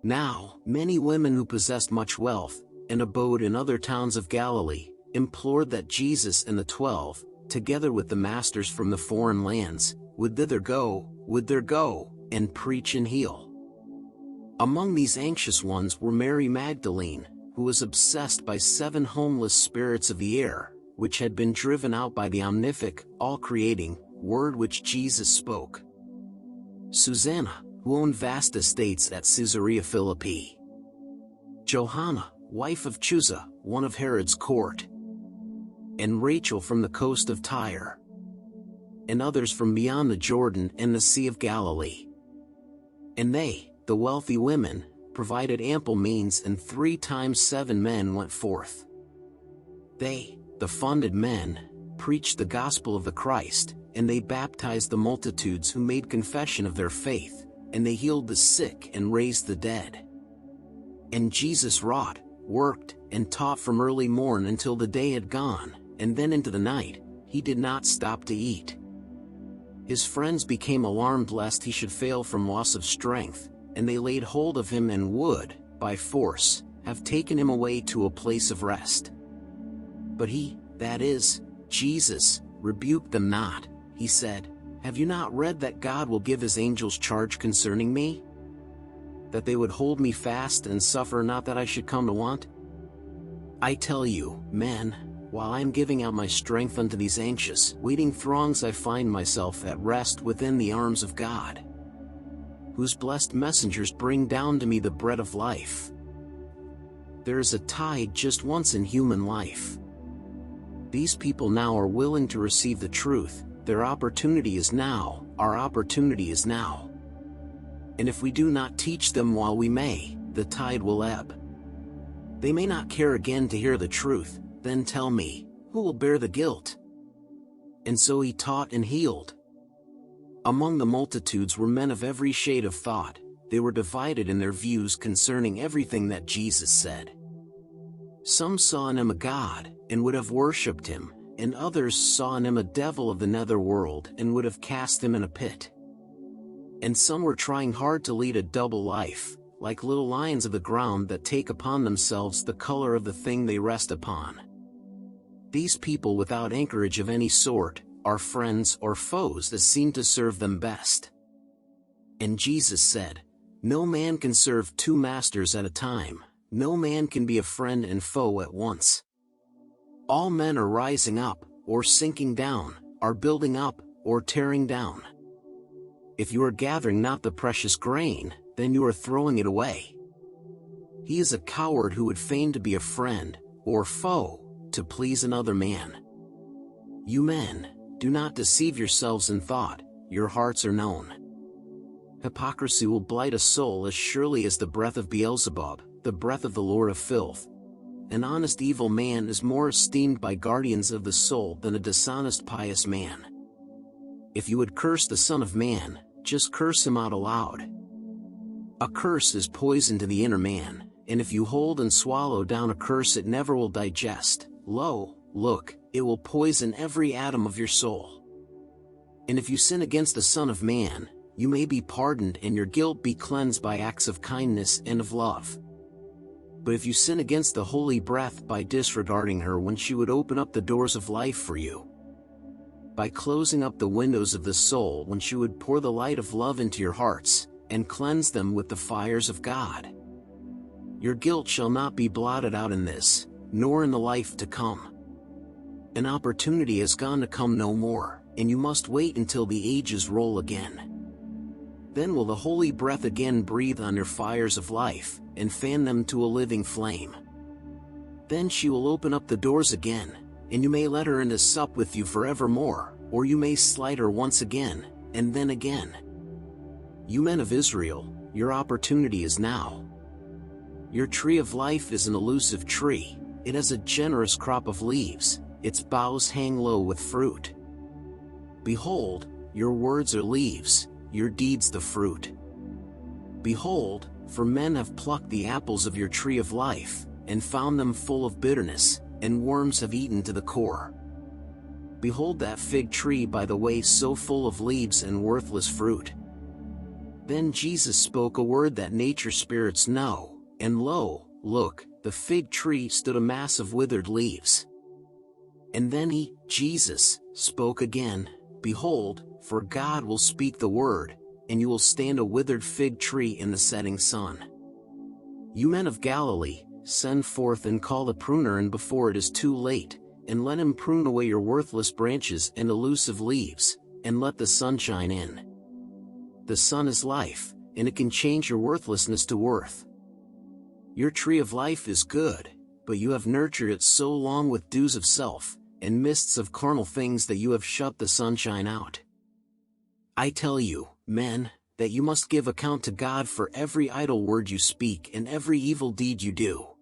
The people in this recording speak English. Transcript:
Now, many women who possessed much wealth, and abode in other towns of Galilee, implored that Jesus and the 12, together with the masters from the foreign lands, would there go, and preach and heal. Among these anxious ones were Mary Magdalene, who was obsessed by 7 homeless spirits of the air, which had been driven out by the omnific, all-creating, word which Jesus spoke. Susanna, who owned vast estates at Caesarea Philippi. Johanna, wife of Chuza, one of Herod's court. And Rachel from the coast of Tyre. And others from beyond the Jordan and the Sea of Galilee. And they, the wealthy women, provided ample means, and 3 times 7 men went forth. They, the funded men, preached the gospel of the Christ, and they baptized the multitudes who made confession of their faith, and they healed the sick and raised the dead. And Jesus wrought, worked, and taught from early morn until the day had gone, and then into the night. He did not stop to eat. His friends became alarmed lest he should fail from loss of strength, and they laid hold of him and would, by force, have taken him away to a place of rest. But he, that is, Jesus, rebuked them not. He said, "Have you not read that God will give his angels charge concerning me? That they would hold me fast and suffer not that I should come to want? I tell you, men, while I am giving out my strength unto these anxious, waiting throngs, I find myself at rest within the arms of God, whose blessed messengers bring down to me the bread of life." There is a tide just once in human life. These people now are willing to receive the truth. Their opportunity is now, our opportunity is now. And if we do not teach them while we may, the tide will ebb. They may not care again to hear the truth. Then tell me, who will bear the guilt? And so he taught and healed. Among the multitudes were men of every shade of thought. They were divided in their views concerning everything that Jesus said. Some saw in him a god, and would have worshipped him, and others saw in him a devil of the nether world, and would have cast him in a pit. And some were trying hard to lead a double life, like little lions of the ground that take upon themselves the color of the thing they rest upon. These people without anchorage of any sort, are friends or foes that seem to serve them best. And Jesus said, "No man can serve 2 masters at a time, no man can be a friend and foe at once. All men are rising up, or sinking down, are building up, or tearing down. If you are gathering not the precious grain, then you are throwing it away. He is a coward who would feign to be a friend, or foe, to please another man. You men, do not deceive yourselves in thought, your hearts are known. Hypocrisy will blight a soul as surely as the breath of Beelzebub, the breath of the Lord of filth. An honest evil man is more esteemed by guardians of the soul than a dishonest pious man. If you would curse the Son of Man, just curse him out aloud. A curse is poison to the inner man, and if you hold and swallow down a curse it never will digest. Lo, look, it will poison every atom of your soul. And if you sin against the Son of Man, you may be pardoned and your guilt be cleansed by acts of kindness and of love. But if you sin against the holy breath by disregarding her when she would open up the doors of life for you, by closing up the windows of the soul when she would pour the light of love into your hearts, and cleanse them with the fires of God, your guilt shall not be blotted out in this, nor in the life to come. An opportunity has gone to come no more, and you must wait until the ages roll again. Then will the holy breath again breathe on your fires of life, and fan them to a living flame. Then she will open up the doors again, and you may let her in to sup with you forevermore, or you may slight her once again, and then again. You men of Israel, your opportunity is now. Your tree of life is an elusive tree. It has a generous crop of leaves, its boughs hang low with fruit. Behold, your words are leaves, your deeds the fruit. Behold, for men have plucked the apples of your tree of life, and found them full of bitterness, and worms have eaten to the core. Behold that fig tree by the way so full of leaves and worthless fruit. Then Jesus spoke a word that nature spirits know, and lo, look, the fig tree stood a mass of withered leaves. And then he, Jesus, spoke again, Behold, for God will speak the word, and you will stand a withered fig tree in the setting sun. You men of Galilee, send forth and call the pruner in before it is too late, and let him prune away your worthless branches and elusive leaves, and let the sun shine in. The sun is life, and it can change your worthlessness to worth. Your tree of life is good, but you have nurtured it so long with dews of self, and mists of carnal things that you have shut the sunshine out. I tell you, men, that you must give account to God for every idle word you speak and every evil deed you do.